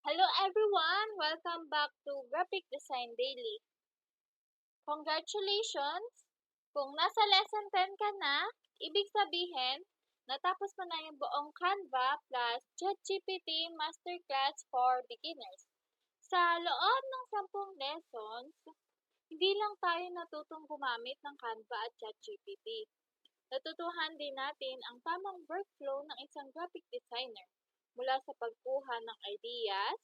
Hello everyone! Welcome back to Graphic Design Daily. Congratulations! Kung nasa lesson 10 ka na, ibig sabihin, natapos mo na yung buong Canva plus ChatGPT Masterclass for Beginners. Sa loob ng 10 lessons, hindi lang tayo natutong gumamit ng Canva at ChatGPT. Natutuhan din natin ang tamang workflow ng isang graphic designer mula sa pagkuha ng ideas,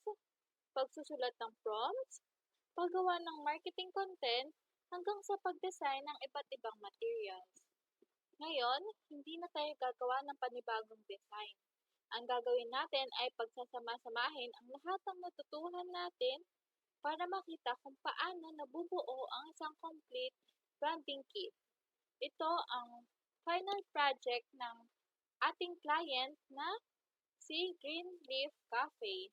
pagsusulat ng prompts, paggawa ng marketing content, hanggang sa pag-design ng iba't ibang materials. Ngayon, hindi na tayo gagawa ng panibagong design. Ang gagawin natin ay pagsasama-samahin ang lahat ng natutuhan natin para makita kung paano nabubuo ang isang complete branding kit. Ito ang final project ng ating client na si Greenleaf Cafe.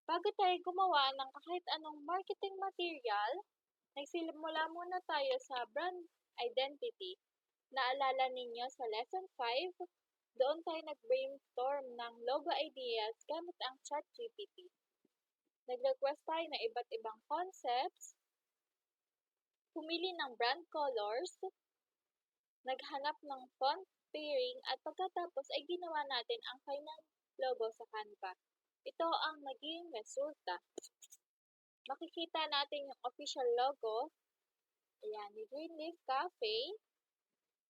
Bago tayo gumawa ng kahit anong marketing material, nagsimula muna tayo sa brand identity. Naalala ninyo sa lesson 5, doon tayo nag-brainstorm ng logo ideas gamit ang ChatGPT. Nag-request tayo ng iba't ibang concepts, pumili ng brand colors, naghanap ng font pairing at pagkatapos ay ginawa natin ang final logo sa Canva. Ito ang naging resulta. Makikita natin yung official logo, ayan, ni Greenleaf Cafe,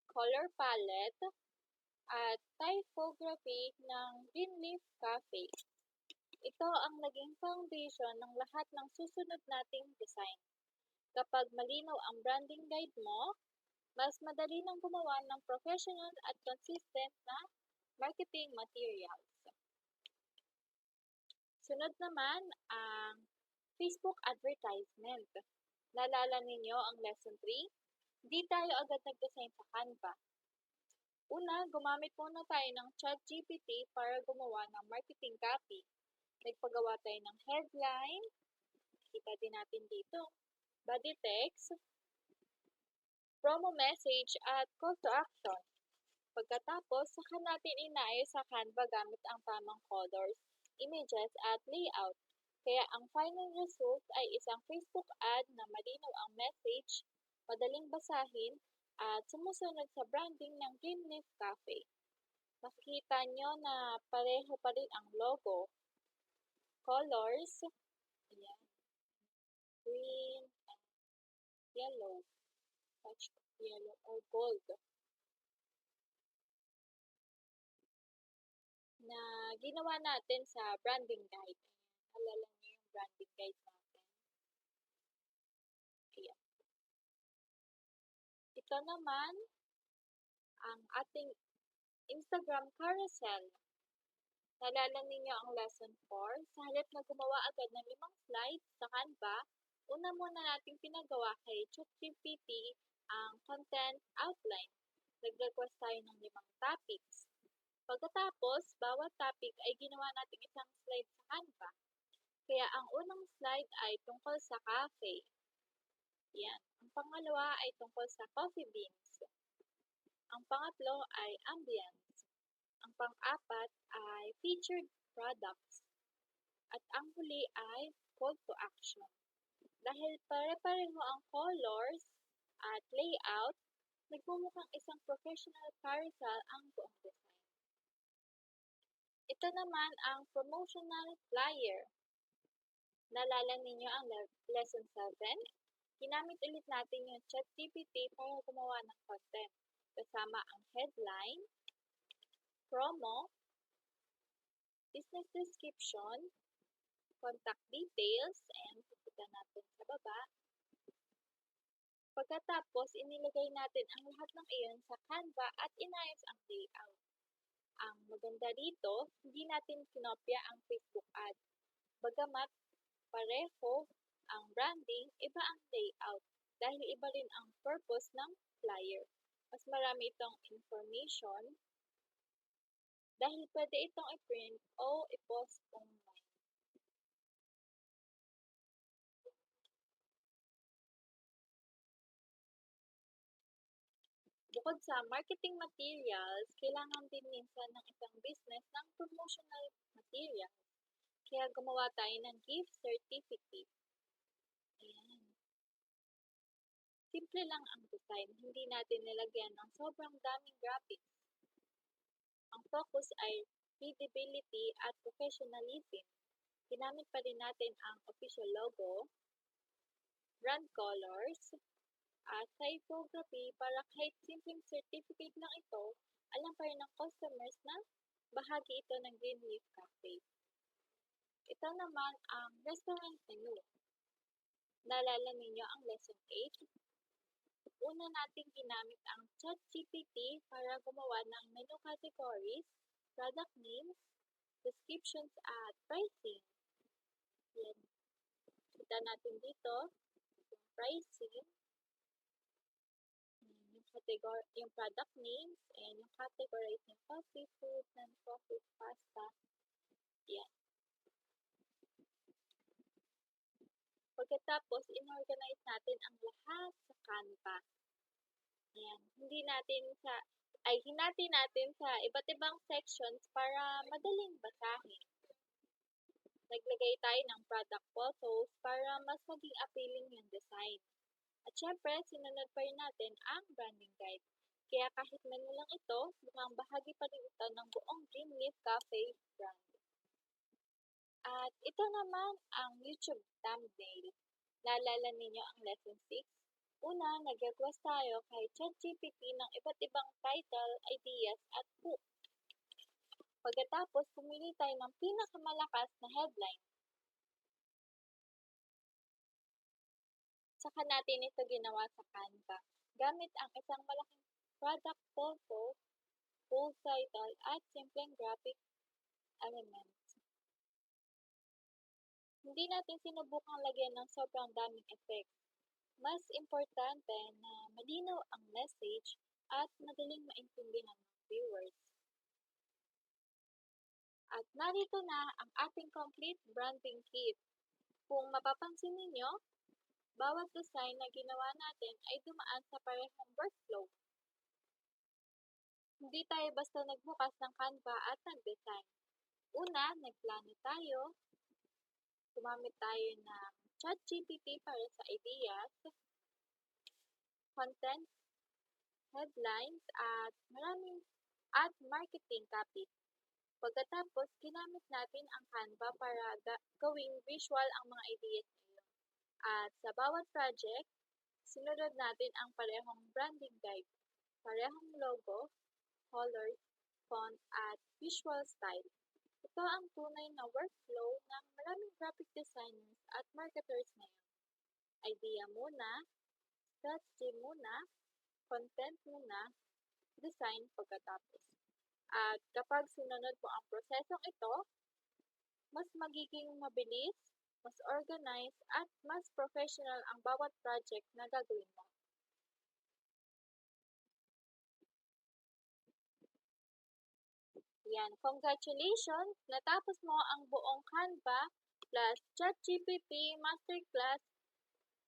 color palette, at typography ng Greenleaf Cafe. Ito ang naging foundation ng lahat ng susunod nating design. Kapag malinaw ang branding guide mo, mas madali nang gumawa ng professional at consistent na marketing materials. Sunod naman ang Facebook advertisement. Naalala ninyo ang lesson 3? Hindi tayo agad nag-design sa Canva. Una, gumamit muna tayo ng ChatGPT para gumawa ng marketing copy. Nagpagawa tayo ng headline, kita din natin dito, body text, promo message, at call to action. Pagkatapos, saka natin inaayos sa Canva gamit ang tamang colors, images, at layout. Kaya ang final result ay isang Facebook ad na malinaw ang message, madaling basahin, at sumusunod sa branding ng Greenleaf Cafe. Makikita nyo na pareho pa rin ang logo, colors, ayan, green, and yellow, touch of yellow or gold, na ginawa natin sa branding guide. Alala niyo yung branding guide natin. Ayan. Ito naman ang ating Instagram carousel. Naalala ninyo ang lesson 4? Sa halip na gumawa agad ng 5 slides sa Canva, una muna nating pinagawa kay ChatGPT ang content outline. Nag-request tayo ng 5 topics. Pagkatapos, bawat topic ay ginawa nating isang slide sa Canva. Kaya ang unang slide ay tungkol sa cafe. Yan. Ang pangalawa ay tungkol sa coffee beans. Ang pangatlo ay ambience. Ang pang-apat ay featured products. At ang huli ay call to action. Dahil pare-pareho ang colors at layout, nagmumukhang isang professional carousel ang buong design. Ito naman ang promotional flyer. Naalala ninyo ang lesson 7? Ginamit ulit natin yung ChatGPT para gumawa ng content. Kasama ang headline, promo, business description, contact details, and pupunta natin sa baba. Pagkatapos, inilagay natin ang lahat ng iyon sa Canva at inayos ang layout. Ang maganda dito, hindi natin kinopya ang Facebook ad. Bagamat pareho ang branding, iba ang layout dahil iba rin ang purpose ng flyer. Mas marami itong information dahil pwede itong i-print o i-post online. Bukod sa marketing materials, kailangan din minsan ng isang business ng promotional Kaya gumawa tayo ng gift certificate. Ayan. Simple lang ang design, hindi natin nilagyan ng sobrang daming graphics. Ang focus ay readability at professionalism. Ginamit pa rin natin ang official logo, brand colors, at typography para kahit simpleng certificate lang ito, alam pa rin ng customers na bahagi ito ng Greenleaf Cafe. Ito naman ang restaurant menu. Naalala ninyo ang lesson 8? Una nating ginamit ang ChatGPT para gumawa ng menu categories, product names, descriptions, at pricing. Yan. Kita natin dito yung pricing, yung product names, and yung categories ng coffee, food, non-coffee, pasta. Yan. Pagkatapos, inorganize natin ang lahat sa Canva. Ayan. Hinati natin sa iba't ibang sections para madaling basahin. Naglagay tayo ng product photos para mas maging appealing yung design. At syempre, sinunod pa rin natin ang branding guide. Kaya kahit menu lang ito, mukhang bahagi pa rin ito ng buong Greenleaf Cafe brand. At ito naman ang YouTube thumbnail. Naalala ninyo ang lesson 6? Una, nag-request tayo kay ChatGPT ng iba't ibang title, ideas, at hook. Pagkatapos, pumili tayo ng pinakamalakas na headline. Saka natin ito ginawa sa Canva, gamit ang isang malaking product photo, full title, at simpleng graphic elements. Hindi natin sinubukang lagyan ng sobrang daming effect. Mas importante na malinaw ang message at madaling maintindihan ng viewers. At narito na ang ating complete branding kit. Kung mapapansin ninyo, bawat design na ginawa natin ay dumaan sa parehong workflow. Hindi tayo basta nagbukas ng Canva at nag-design. Una, nagplano tayo. Gumamit tayo ng ChatGPT para sa ideas, content, headlines, at marketing copy. Pagkatapos, ginamit natin ang Canva para gawing visual ang mga ideas niyo. At sa bawat project, sinunod natin ang parehong branding guide, parehong logo, colors, font, at visual style. Ito ang tunay na workflow ng maraming graphic designers at marketers ngayon. Idea muna, strategy muna, content muna, design pagkatapos. At kapag sinunod mo ang prosesong ito, mas magiging mabilis, mas organized, at mas professional ang bawat project na gagawin mo. Yan, congratulations! Natapos mo ang buong Canva plus ChatGPT Masterclass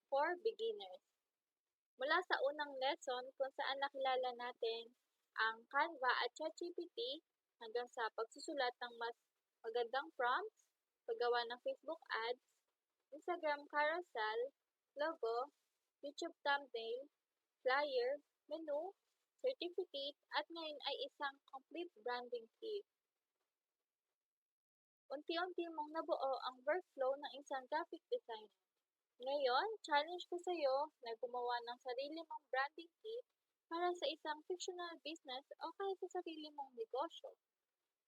for Beginners. Mula sa unang lesson kung saan nakilala natin ang Canva at ChatGPT hanggang sa pagsusulat ng mas magandang prompts, paggawa ng Facebook ads, Instagram carousel, logo, YouTube thumbnail, flyer, menu, certificate, at ngayon ay isang complete branding kit. Unti-unti mong nabuo ang workflow ng isang graphic designer. Ngayon, challenge ko sa iyo na gumawa ng sarili mong branding kit para sa isang fictional business o kaya sa sarili mong negosyo.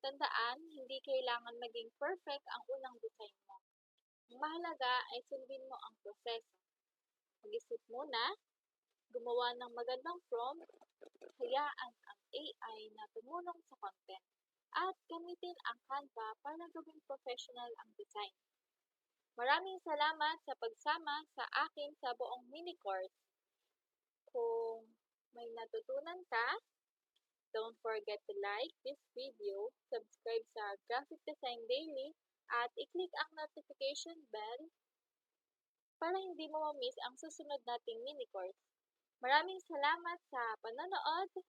Tandaan, hindi kailangan maging perfect ang unang design mo. Ang mahalaga ay sundin mo ang proseso. Mag-isip muna, gumawa ng magandang prompt, hayaan ang AI na tumulong sa content, at gamitin ang Canva para gawing professional ang design. Maraming salamat sa pagsama sa akin sa buong mini-course. Kung may natutunan ka, don't forget to like this video, subscribe sa Graphic Design Daily, at i-click ang notification bell para hindi mo ma-miss ang susunod nating mini-course. Maraming salamat sa panonood!